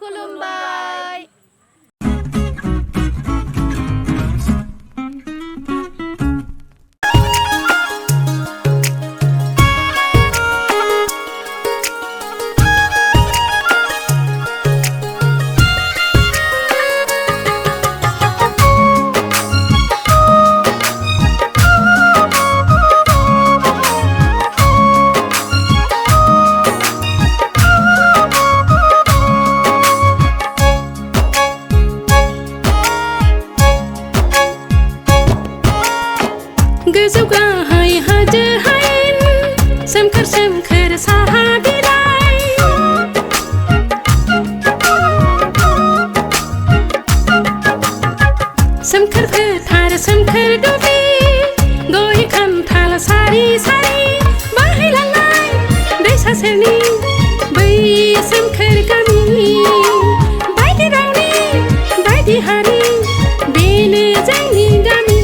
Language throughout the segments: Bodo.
खुलुमबाय गोजौ गाहाय हाजो हायेन सोमखोर सोमखोर साहा बिलाइ सोमखोर फोथार सोमखोर दुब्लि गय खान्थाल सारि सारि बोहैलांनाय दैसा सेरनि बै सोमखोर गामि बायदि रावनि बायदि हारि बेनो जोंनि गामि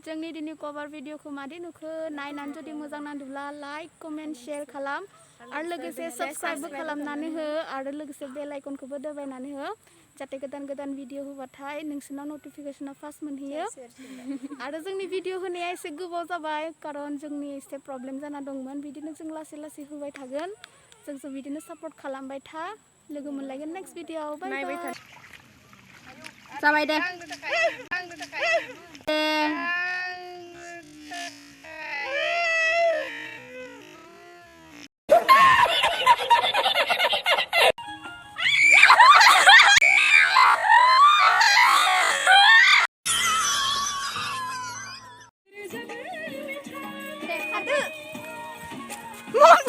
जोंनि दिनै कभार भिडिअखौ मादि नुखो नायनानै जुदि मोजां नांदोंब्ला लाइक कमेन्ट शेयार खालाम आरो लोगोसे साबस्क्राइबबो खालामनानै हो आरो लोगोसे बेल आइकनखौबो दबायनानै हो जाहाथे गोदान गोदान भिडिअ होबाथाय नोंसोरनाव नटिफिकेसना फार्स्ट मोनहैयो आरो जोंनि भिडिअ होनाया एसे गोबाव जाबाय कारन जोंनि एसे प्रब्लेम जाना दंमोन बिदिनो जों लासै लासै होबाय थागोन जोंखौ बिदिनो सापर्ट खालामबाय था लोगो मोनलायगोन नेक्स्ट भिडिअआव बाय बाय जाबाय दे Mon